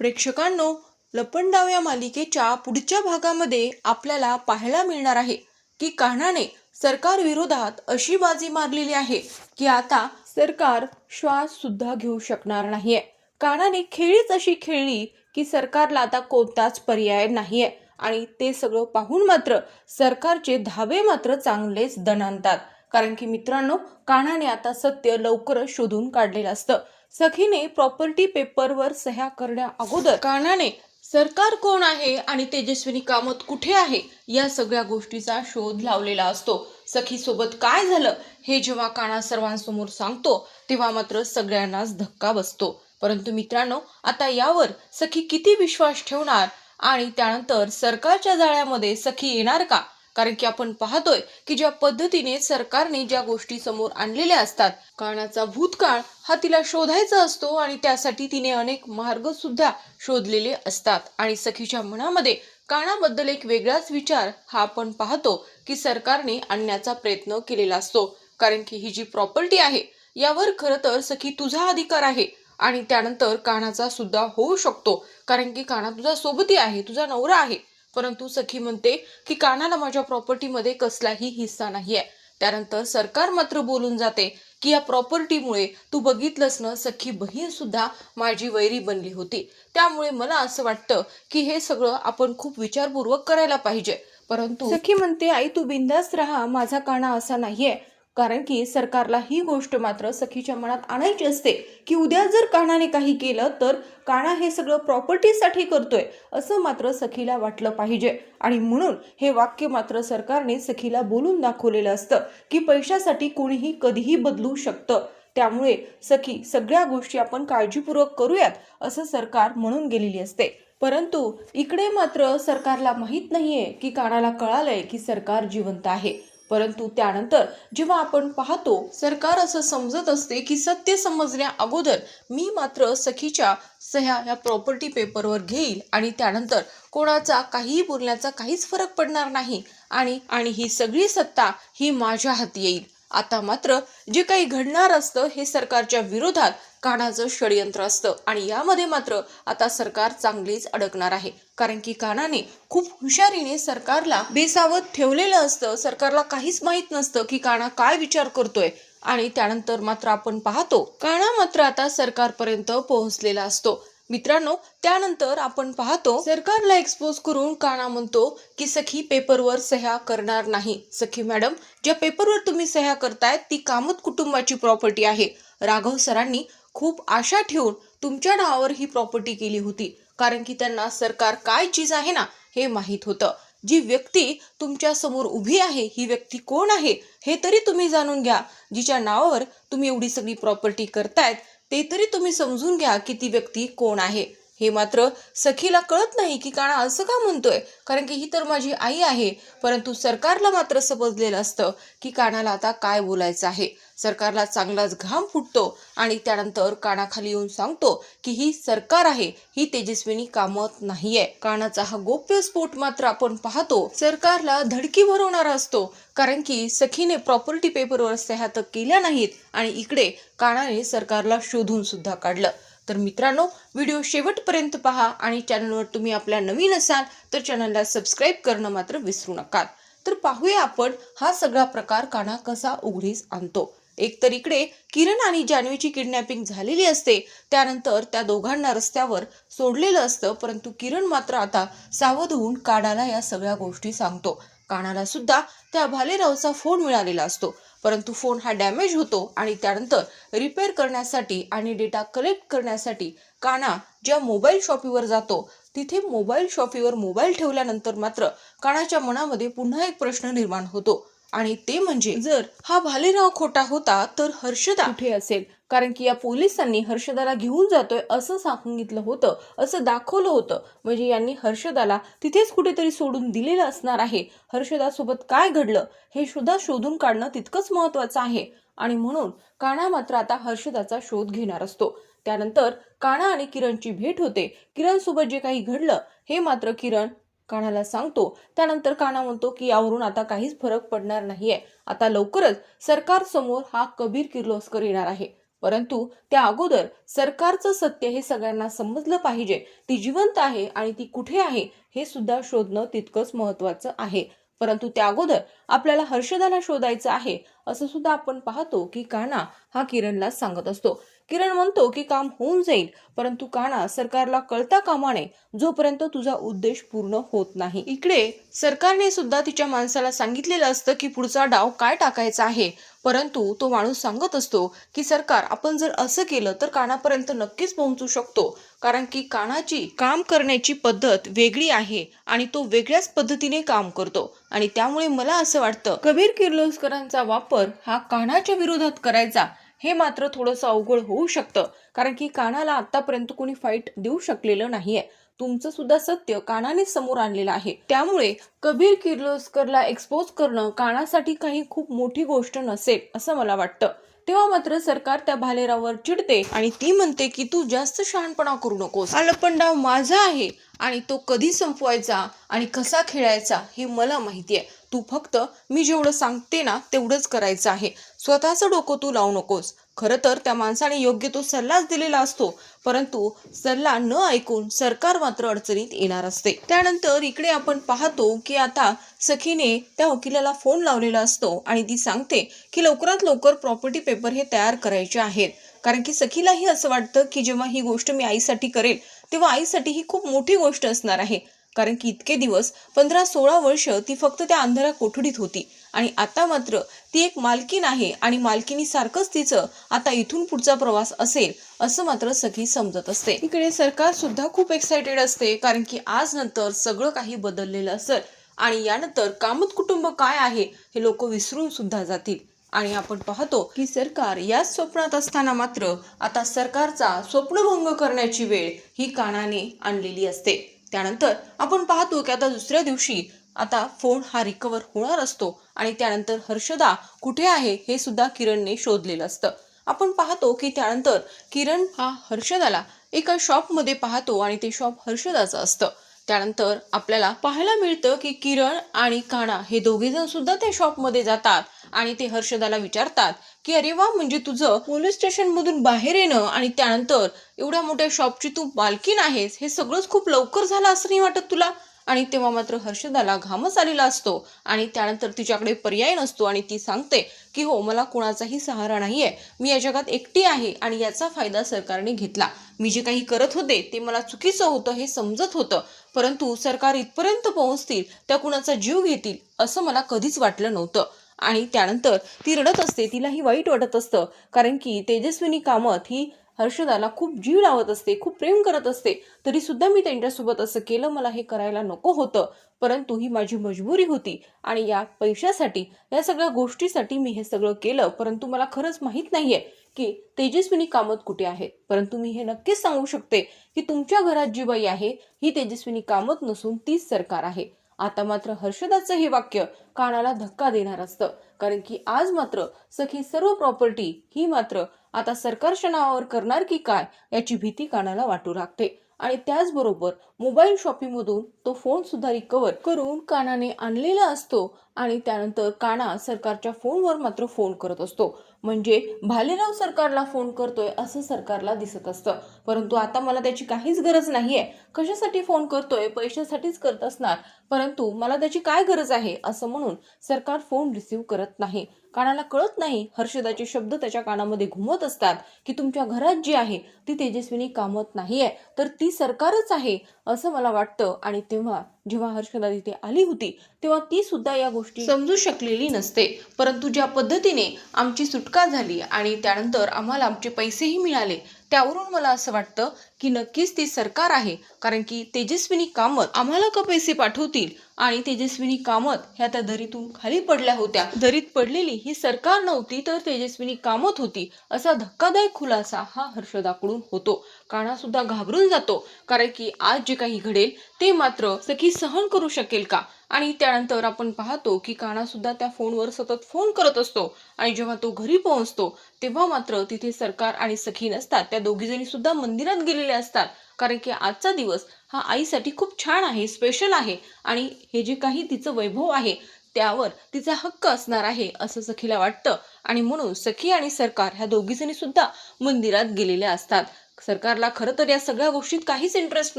प्रेक्षकांनो, लपंडाव या मालिकेच्या पुढच्या भागामध्ये आपल्याला पाहायला मिळणार आहे की कान्हाने सरकार विरोधात अशी बाजी मारलेली आहे की आता सरकार श्वास सुद्धा घेऊ शकणार नाहीये। कान्हाने खेळीच अशी खेळली की सरकारला आता कोणताच पर्याय नाहीये आणि ते सगळं पाहून मात्र सरकारचे धाबे मात्र चांगलेच दणाणतात। कारण की मित्रांनो, कान्हाने आता सत्य लवकरच शोधून काढलेलं असतं। सखीने प्रॉपर्टी पेपरवर सह्या करण्या अगोदर कान्हाने सरकार कोण आहे आणि तेजस्विनी कामत कुठे आहे या सगळ्या गोष्टीचा शोध लावलेला असतो। सखी सोबत काय झालं हे जेव्हा कान्हा सर्वांसमोर सांगतो तेव्हा मात्र सगळ्यांनाच धक्का बसतो। परंतु मित्रांनो, आता यावर सखी किती विश्वास ठेवणार आणि त्यानंतर सरकारच्या जाळ्यामध्ये सखी येणार का? कारण की आपण पाहतोय की ज्या पद्धतीने सरकारने ज्या गोष्टी समोर आणलेल्या असतात, कान्हाचा भूतकाळ हा तिला शोधायचा असतो आणि त्यासाठी तिने अनेक मार्ग सुद्धा शोधलेले असतात आणि सखीच्या मनामध्ये कान्हाबद्दल एक वेगळाच विचार हा आपण पाहतो की सरकारने आणण्याचा प्रयत्न केलेला असतो। कारण की ही जी प्रॉपर्टी आहे यावर खरं तर सखी तुझा अधिकार आहे आणि त्यानंतर कान्हाचा सुद्धा होऊ शकतो, कारण की कान्हा तुझा सोबती आहे, तुझा नवरा आहे। परंतु सखी म्हणते की कान्हाला माझ्या प्रॉपर्टीमध्ये कसलाही हिस्सा नाहीये। त्यानंतर सरकार मात्र बोलून जाते की या प्रॉपर्टीमुळे तू बघितलंस ना, सखी बहीण सुद्धा माझी वैरी बनली होती, त्यामुळे मला असं वाटतं की हे सगळं आपण खूप विचारपूर्वक करायला पाहिजे। परंतु सखी म्हणते, आई तू बिंदास्त राहा, माझा कान्हा असा नाहीये। कारण की सरकारला ही गोष्ट मात्र सखीच्या मनात आणायची असते की उद्या जर कान्हाने काही केलं तर कान्हा हे सगळं प्रॉपर्टीसाठी करतोय असं मात्र सखीला वाटलं पाहिजे। आणि म्हणून हे वाक्य मात्र सरकारने सखीला बोलून दाखवलेलं असतं की पैशासाठी कोणीही कधीही बदलू शकतं, त्यामुळे सखी सगळ्या गोष्टी आपण काळजीपूर्वक करूयात असं सरकार म्हणून गेलेली असते। परंतु इकडे मात्र सरकारला माहित नाहीये की कान्हाला कळालंय की सरकार जिवंत आहे। परंतु त्यानंतर जेव्हा आपण पाहतो सरकार असं समजत असते की सत्य समजण्या अगोदर मी मात्र सखीच्या सह्या या प्रॉपर्टी पेपरवर घेईल आणि त्यानंतर कोणाचा काहीही बोलण्याचा काहीच फरक पडणार नाही आणि ही सगळी सत्ता ही माझ्या हाती येईल। आता मात्र जे काही घडणार असतं हे सरकारच्या विरोधात कान्हाचं षडयंत्र असतं आणि यामध्ये मात्र आता सरकार चांगलीच अडकणार आहे। कारण की कान्हाने खूप हुशारीने सरकारला बेसावध ठेवलेलं असतं, सरकारला काहीच माहित नसतं की कान्हा काय विचार करतोय आणि त्यानंतर मात्र आपण पाहतो कान्हा मात्र आता सरकारपर्यंत पोहोचलेला असतो। मित्रांनो, त्यानंतर आपण पाहतो सरकारला एक्सपोज करून कान्हा म्हणतो की सखी पेपरवर सह्या करणार नाही। सखी मॅडम, ज्या पेपरवर तुम्ही सह्या करताय ती कामत कुटुंबाची प्रॉपर्टी आहे। राघव सरांनी खूप आशा ठेवून तुमच्या नावावर ही प्रॉपर्टी केली होती, कारण की त्यांना सरकार काय चीज आहे ना हे माहित होतं। जी व्यक्ती तुमच्या समोर उभी आहे ही व्यक्ती कोण आहे हे तरी तुम्ही जाणून घ्या, जिच्या नावावर तुम्ही एवढी सगळी प्रॉपर्टी करतायत ते तरी तुम्ही समजून घ्या की ती व्यक्ती कोण आहे। हे मात्र सखीला कळत नाही की कान्हा असं का म्हणतोय, कारण की ही तर माझी आई आहे। परंतु सरकारला मात्र समजलेलं असतं की कान्हाला आता काय बोलायचं आहे। सरकारला चांगलाच घाम फुटतो आणि त्यानंतर कान्हा खाली येऊन सांगतो की ही सरकार आहे, ही तेजस्विनी कामत नाहीये। कान्हाचा हा गौप्यस्फोट मात्र आपण पाहतो सरकारला धडकी भरवणारा असतो, कारण की सखीने प्रॉपर्टी पेपरवर सह्या तर केल्या नाहीत आणि इकडे कान्हाने सरकारला शोधून सुद्धा काढलं। तर मित्रांनो, व्हिडिओ शेवटपर्यंत पहा आणि चॅनलवर तुम्ही आपल्या नवीन असाल तर चॅनलला सबस्क्राईब करणं मात्र विसरू नका। तर पाहूया आपण हा सगळा प्रकार कान्हा कसा उघडीस आणतो। एकतर इकडे किरण आणि जान्हवीची किडनॅपिंग झालेली असते, त्यानंतर त्या दोघांना रस्त्यावर सोडलेलं असतं, परंतु किरण मात्र आता सावध होऊन कान्हाला या सगळ्या गोष्टी सांगतो। कान्हाला सुद्धा त्या भालेरावचा फोन मिळालेला असतो, परंतु फोन हा डॅमेज होतो आणि त्यानंतर रिपेअर करण्यासाठी आणि डेटा कलेक्ट करण्यासाठी कान्हा ज्या मोबाईल शॉपीवर जातो तिथे मोबाईल शॉपीवर मोबाईल ठेवल्यानंतर मात्र कान्हाच्या मनामध्ये पुन्हा एक प्रश्न निर्माण होतो आणि ते म्हणजे जर हा भालेराव खोटा होता तर हर्षदा कुठे असेल, कारण की या पोलिसांनी हर्षदाला घेऊन जातोय असं सांगितलं होतं, असं दाखवलं होतं, म्हणजे यांनी हर्षदाला तिथेच कुठेतरी सोडून दिलेलं असणार आहे। हर्षदा सोबत काय घडलं हे सुद्धा शोधून काढणं तितकंच महत्त्वाचं आहे आणि म्हणून कान्हा मात्र आता हर्षदाचा शोध घेणार असतो। त्यानंतर कान्हा आणि किरणची भेट होते। किरण सोबत जे काही घडलं हे मात्र किरण कान्हाला सांगतो। त्यानंतर कान्हा म्हणतो की यावरून आता काहीच फरक पडणार नाहीये, आता लवकरच सरकार समोर हा कबीर किर्लोस्कर येणार आहे। परंतु त्या अगोदर सरकारचं सत्य हे सगळ्यांना समजलं पाहिजे. ती जिवंत आहे आणि ती कुठे आहे हे सुद्धा शोधणं तितकंच महत्त्वाचं आहे. परंतु त्या अगोदर आपल्याला हर्षदाला शोधायचं आहे असं सुद्धा आपण पाहतो की कान्हा हा किरणला सांगत असतो. किरण म्हणतो की काम होऊन जाईल, परंतु कान्हा सरकारला कळता कामा नये जोपर्यंत तुझा उद्देश पूर्ण होत नाही. इकडे सरकारने सुद्धा तिच्या माणसाला सांगितलेलं असतं की पुढचा डाव काय टाकायचा आहे, परंतु तो माणूस सांगत असतो की सरकार आपण जर असं केलं तर कान्हापर्यंत नक्कीच पोहोचू शकतो, कारण की कान्हाची काम करण्याची पद्धत वेगळी आहे आणि तो वेगळ्याच पद्धतीने काम करतो. आणि त्यामुळे मला असं वाटतं कबीर किर्लोस्करांचा वापर हा कान्हाच्या विरोधात करायचा हे मात्र थोडंसं अवघड होऊ शकतं, कारण की कान्हाला आतापर्यंत कोणी फाईट देऊ शकलेलं नाहीये. तुमचं सुद्धा सत्य कान्हाने समोर आणलेलं आहे. त्यामुळे कबीर किर्लोस्करला एक्सपोज करणं कान्हासाठी काही खूप मोठी गोष्ट नसेल असं मला वाटतं. तेव्हा मात्र सरकार त्या भालेराववर चिडते आणि ती म्हणते की तू जास्त शहाणपणा करू नकोस. हा लपंडाव माझा आहे आणि तो कधी संपवायचा आणि कसा खेळायचा हे मला माहिती आहे. तू फक्त मी जेवढं सांगते ना तेवढंच करायचं आहे. स्वतःचं डोकं तू लावू नकोस. खरं तर त्या माणसाने योग्य तो सल्लाच दिलेला असतो, परंतु सल्ला न ऐकून सरकार मात्र अडचणीत येणार असते. त्यानंतर इकडे आपण पाहतो की आता सखीने त्या वकिलाला फोन लावलेला असतो आणि ती सांगते की लवकरात लवकर प्रॉपर्टी पेपर हे तयार करायचे आहेत, कारण की सखीलाही असं वाटतं की जेव्हा ही गोष्ट मी आईसाठी करेल तेव्हा आईसाठी ही खूप मोठी गोष्ट असणार आहे, कारण की इतके दिवस 15-16 वर्ष ती फक्त त्या अंधाऱ्या कोठडीत होती आणि आता मात्र ती एक मालकीण आहे आणि मालकिनी सारखंच तिचं आता इथून पुढचा प्रवास असेल असं मात्र सखी समजत असते. इकडे सरकार सुद्धा खूप एक्साइटेड असते, कारण की आज नंतर सगळं काही बदललेलं असेल आणि यानंतर कामत कुटुंब काय आहे हे लोक विसरून सुद्धा जातील. आणि आपण पाहतो की सरकार या स्वप्नात असताना मात्र आता सरकारचा स्वप्नभंग करण्याची वेळ ही कान्हाने आणलेली असते. त्यानंतर आपण पाहतो की आता दुसऱ्या दिवशी आता फोन हा रिकवर होणार असतो आणि त्यानंतर हर्षदा कुठे आहे हे सुद्धा किरणने शोधलेलं असतं. आपण पाहतो की त्यानंतर किरण हा हर्षदाला एका शॉपमध्ये पाहतो आणि ते शॉप हर्षदाचं असतं. त्यानंतर आपल्याला पाहायला मिळतं की किरण आणि कान्हा हे दोघेजण सुद्धा त्या शॉपमध्ये जातात आणि ते हर्षदाला विचारतात की अरे वा, म्हणजे तुझं पोलीस स्टेशन मधून बाहेर येणं आणि त्यानंतर एवढ्या मोठ्या शॉपची तू मालकीण आहेस हे सगळंच खूप लवकर झालं असं नाही वाटत तुला? आणि तेव्हा मात्र हर्षदाला घामच आलेला असतो आणि त्यानंतर तिच्याकडे पर्याय नसतो आणि ती सांगते की हो, मला कोणाचाही सहारा नाहीये, मी या जगात एकटी आहे आणि याचा फायदा सरकारने घेतला. मी जे काही करत होते ते मला चुकीचं होतं हे समजत होतं, परंतु सरकार इथपर्यंत पोहोचतील, त्या कुणाचा जीव घेतील असं मला कधीच वाटलं नव्हतं. आणि त्यानंतर ती रडत असते, तिलाही वाईट वाटत असतं, कारण की तेजस्विनी कामत ही हर्षदाला खूप जीव लावत असते, खूप प्रेम करत असते. तरी सुद्धा मी त्यांच्यासोबत असं केलं, मला हे करायला नको होतं, परंतु ही माझी मजबुरी होती आणि या पैशासाठी, या सगळ्या गोष्टीसाठी मी हे सगळं केलं. परंतु मला खरंच माहित नाहीये की तेजस्विनी कामत कुठे आहे, परंतु मी हे नक्कीच सांगू शकते की तुमच्या घरात जी बाई आहे ही तेजस्विनी कामत नसून तीच सरकार आहे. आता मात्र हर्षदाचं हे वाक्य कानाला धक्का देणार असतं, कारण की आज मात्र सखी सर्व प्रॉपर्टी ही मात्र आता सरकारच्या नावावर करणार की काय याची भीती कानाला वाटू लागते. आणि त्याचबरोबर मोबाईल शॉपिंगमधून तो फोन सुद्धा रिकवर करून कानाने आणलेला असतो आणि त्यानंतर काना सरकारच्या फोनवर मात्र फोन करत असतो, म्हणजे भालेराव सरकारला फोन करतोय असं सरकारला दिसत असतं. परंतु आता मला त्याची काहीच गरज नाहीये. कशासाठी फोन करतोय? पैशासाठीच करत असणार, परंतु मला त्याची काय गरज आहे असं म्हणून सरकार फोन रिसीव्ह करत नाही. कानाला कळत नाही, हर्षदाचे शब्द त्याच्या कानामध्ये घुमत असतात की तुमच्या घरात जी आहे ती तेजस्विनी कामत नाहीये, तर ती सरकारच आहे असं मला वाटतं. आणि तेव्हा जेव्हा हर्षदा तिथे आली होती तेव्हा ती सुद्धा या गोष्टी समजू शकलेली नसते, परंतु ज्या पद्धतीने आमची सुटका झाली आणि त्यानंतर आम्हाला आमचे पैसेही मिळाले त्यावरून मला असं वाटतं की नक्कीच ती सरकार आहे, कारण की तेजस्विनी कामत आम्हाला का पैसे पाठवतील आणि तेजस्विनी कामत ह्या त्या दरीतून खाली पडल्या होत्या. दरीत पडलेली ही सरकार नव्हती तर तेजस्विनी कामत होती असा धक्कादायक खुलासा हा हर्षदाकडून होतो. कान्हा सुद्धा घाबरून जातो, कारण की आज जे काही घडेल ते मात्र सखी सहन करू शकेल का? आणि त्यानंतर आपण पाहतो की कान्हा सुद्धा त्या फोनवर सतत फोन करत असतो आणि जेव्हा तो घरी पोहोचतो तेव्हा मात्र तिथे सरकार आणि सखी नसतात. त्या दोघीजणी सुद्धा मंदिरात गेलेल्या असतात, कारण की आजचा दिवस हा आईसाठी खूप छान आहे, स्पेशल आहे आणि हे जे काही तिचं वैभव आहे त्यावर तिचा हक्क असणार आहे असं सखीला वाटतं आणि म्हणून सखी आणि सरकार ह्या दोघीजणी सुद्धा मंदिरात गेलेल्या असतात. सरकारला खरं तर या सगळ्या गोष्टीत काहीच इंटरेस्ट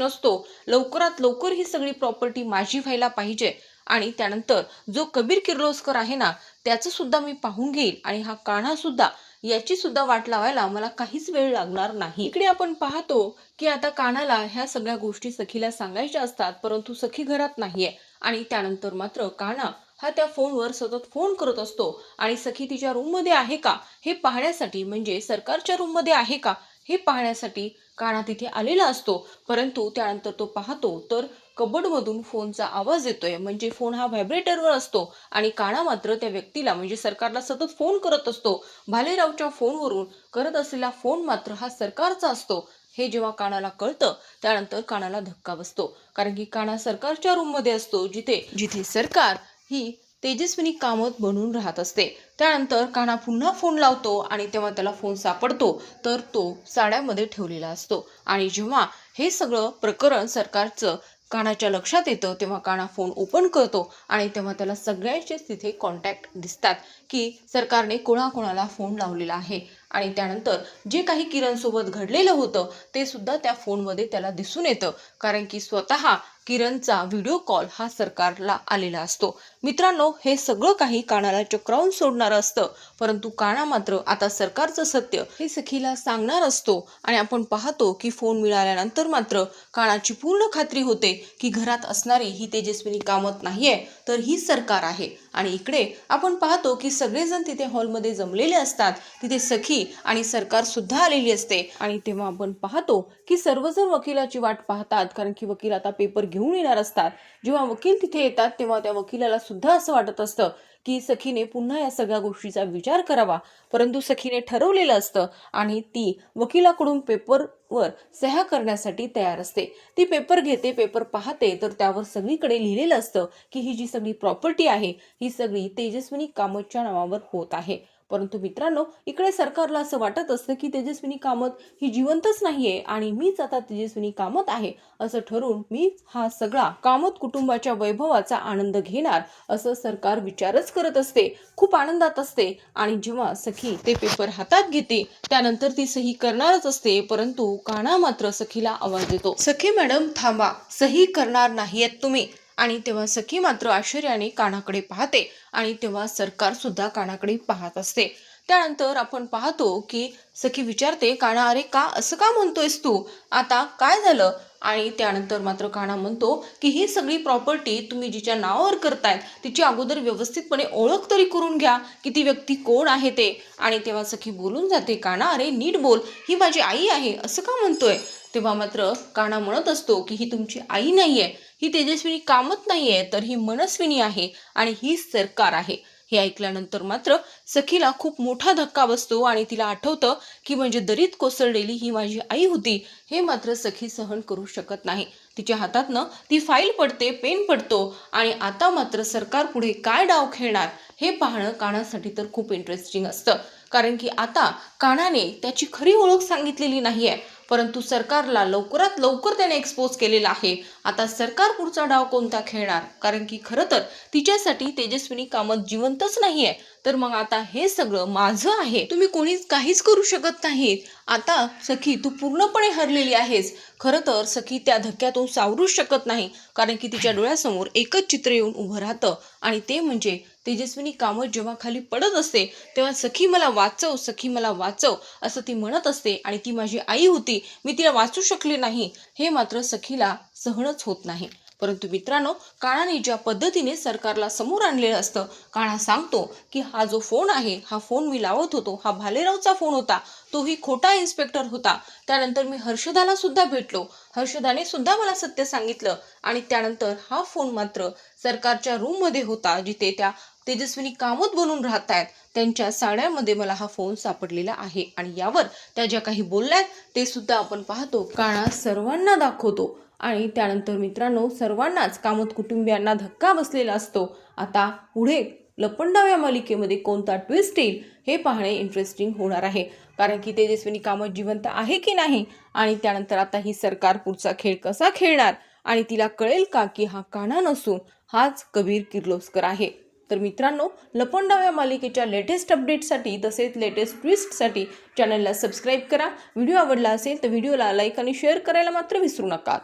नसतो. लवकरात लवकर ही सगळी प्रॉपर्टी माझी व्हायला पाहिजे आणि त्यानंतर जो कबीर किर्लोस्कर आहे ना त्याचं सुद्धा मी पाहून घेईल आणि हा कान्हा सुद्धा याची सुद्धा वाट लावायला मला काहीच वेळ लागणार नाही. इकडे आपण पाहतो की आता कान्हाला ह्या सगळ्या गोष्टी सखीला सांगायच्या असतात, परंतु सखी घरात नाहीये आणि त्यानंतर मात्र कान्हा हा त्या फोनवर सतत फोन करत असतो आणि सखी तिच्या रूम मध्ये आहे का हे पाहण्यासाठी, म्हणजे सरकारच्या रूम मध्ये आहे का हे पाहण्यासाठी कान्हा तिथे आलेला असतो. परंतु त्यानंतर तो पाहतो तर कबड मधून फोनचा आवाज येतोय, म्हणजे फोन हा व्हायब्रेटरवर असतो आणि कान्हा मात्र त्या व्यक्तीला म्हणजे सरकारला सतत फोन करत असतो. भालेरावच्या फोनवरून करत असलेला फोन मात्र हा सरकारचा असतो. हे जेव्हा कान्हाला कळतं त्यानंतर कान्हाला धक्का बसतो, कारण की कान्हा सरकारच्या रूम मध्ये असतो जिथे जिथे सरकार ही तेजस्विनी कामत बनून राहत असते. त्यानंतर कान्हा पुन्हा फोन लावतो आणि तेव्हा त्याला फोन सापडतो तर तो साड्यामध्ये ठेवलेला असतो आणि जेव्हा हे सगळं प्रकरण सरकारचं कान्हाच्या लक्षात येतं तेव्हा कान्हा फोन ओपन करतो आणि तेव्हा त्याला सगळ्यांचेच तिथे कॉन्टॅक्ट दिसतात की सरकारने कोणाकोणाला फोन लावलेला आहे आणि त्यानंतर जे काही किरण सोबत घडलेलं होतं ते सुद्धा त्या फोनमध्ये त्याला दिसून येतं, कारण की स्वतः किरणचा व्हिडिओ कॉल हा सरकारला आलेला असतो. मित्रांनो, हे सगळं काही कान्हाला चक्रावून सोडणारं असतं, परंतु कान्हा मात्र आता सरकारचं सत्य हे सखीला सांगणार असतो आणि आपण पाहतो की फोन मिळाल्यानंतर मात्र कान्हाची पूर्ण खात्री होते की घरात असणारी ही तेजस्विनी कामत नाहीये तर ही सरकार आहे. आणि इकडे आपण पाहतो की सगळेजण तिथे हॉलमध्ये जमलेले असतात. तिथे सखी आणि सरकार सुद्धा आलेली असते आणि तेव्हा आपण पाहतो की सर्वजण वकिलाची वाट पाहतात, कारण की वकील आता पेपर घेऊन येणार असतात. जेव्हा वकील तिथे येतात तेव्हा त्या वकिलाला सुद्धा असं वाटत असतं की सखीने पुन्हा या सगळ्या गोष्टीचा विचार करावा, परंतु सखीने ठरवलेलं असतं आणि ती वकिलाकडून पेपरवर सह्या करण्यासाठी तयार असते. ती पेपर घेते, पेपर पाहते तर त्यावर सगळीकडे लिहिलेलं असतं की ही जी सगळी प्रॉपर्टी आहे ही सगळी तेजस्विनी कामतच्या नावावर होत आहे. परंतु मित्रांनो, इकडे सरकारला असं वाटत असतं की तेजस्विनी कामत ही जिवंतच नाहीये आणि मीच आता तेजस्विनी कामत आहे असं ठरवून मी हा सगळा कामत कुटुंबाच्या वैभवाचा आनंद घेणार असं सरकार विचारच करत असते. खूप आनंदात असते आणि जेव्हा सखी ते पेपर हातात घेते त्यानंतर ती सही करणारच असते, परंतु कान्हा मात्र सखीला आवाज देतो, सखी मॅडम थांबा, सही करणार नाहीयेत तुम्ही. आणि तेव्हा सखी मात्र आश्चर्याने कान्हाकडे पाहते आणि तेव्हा सरकार सुद्धा कान्हाकडे पाहत असते. त्यानंतर आपण पाहतो की सखी विचारते, कान्हा अरे का असं का म्हणतोयस तू, आता काय झालं? आणि त्यानंतर मात्र कान्हा म्हणतो की ही सगळी प्रॉपर्टी तुम्ही जिच्या नावावर करतायत तिची अगोदर व्यवस्थितपणे ओळख तरी करून घ्या की ती व्यक्ती कोण आहे ते. आणि तेव्हा सखी बोलून जाते, कान्हा अरे नीट बोल, ही माझी आई आहे असं का म्हणतोय? तेव्हा मात्र कान्हा म्हणत असतो की ही तुमची आई नाहीये, ही तेजस्विनी कामत नाहीये तर ही मनस्विनी आहे आणि ही सरकार आहे. हे ऐकल्यानंतर मात्र सखीला खूप मोठा धक्का बसतो आणि तिला आठवतं की म्हणजे दरीत कोसळलेली ही माझी आई होती. हे मात्र सखी सहन करू शकत नाही. तिच्या हातातनं ती फाईल पडते, पेन पडतो आणि आता मात्र सरकार पुढे काय डाव खेळणार हे पाहणं कान्हासाठी तर खूप इंटरेस्टिंग असतं, कारण की आता कान्हाने त्याची खरी ओळख सांगितलेली नाहीये, परंतु सरकारला लवकरात लवकर त्याने एक्सपोज केलेला आहे. आता सरकार पुढचा डाव कोणता खेळणार, कारण की खरं तर तिच्यासाठी तेजस्विनी कामत जिवंतच नाहीये तर मग आता हे सगळं माझं आहे, तुम्ही कोणीच काहीच करू शकत नाहीत. आता सखी तू पूर्णपणे हरलेली आहेस. खरं तर सखी त्या धक्क्यातून सावरूच शकत नाही, कारण की तिच्या डोळ्यासमोर एकच चित्र येऊन उभं राहतं आणि ते म्हणजे तेजस्विनी कामत जेव्हा खाली पडत असते तेव्हा सखी मला वाचव, सखी मला वाचव असं ती म्हणत असते आणि ती माझी आई होती, मी तिला वाचू शकले नाही. हे मात्र सखीला सहनच होत नाही. परंतु मित्रांनो, कान्हाने ज्या पद्धतीने सरकारला समोर आणलेलं असतं, कान्हा सांगतो की हा जो फोन आहे हा फोन मी लावत होतो, हा भालेरावचा फोन होता, तोही खोटा इन्स्पेक्टर होता. त्यानंतर मी हर्षदाला सुद्धा भेटलो, हर्षदाने सुद्धा मला सत्य सांगितलं आणि त्यानंतर हा फोन मात्र सरकारच्या रूम मध्ये होता जिथे त्या तेजस्विनी कामत बनून राहत आहेत त्यांच्या साड्यामध्ये मला हा फोन सापडलेला आहे. आणि यावर त्या ज्या काही बोलल्यात ते सुद्धा आपण पाहतो. कान्हा सर्वांना दाखवतो आणि त्यानंतर मित्रांनो सर्वांनाच कामत कुटुंबियांना धक्का बसलेला असतो. आता पुढे लपंडाव या मालिकेमध्ये कोणता ट्विस्ट येईल हे पाहणे इंटरेस्टिंग होणार आहे, कारण की तेजस्विनी कामत जिवंत आहे की नाही आणि त्यानंतर आता ही सरकार पुढचा खेळ कसा खेळणार आणि तिला कळेल का की हा कान्हा नसून हाच कबीर किर्लोस्कर आहे. तर मित्रांनो, लपंडाव या मालिकेच्या लेटेस्ट अपडेटसाठी तसेच लेटेस्ट ट्विस्टसाठी चॅनलला सबस्क्राईब करा. व्हिडिओ आवडला असेल तर व्हिडिओला लाईक आणि शेअर करायला मात्र विसरू नका.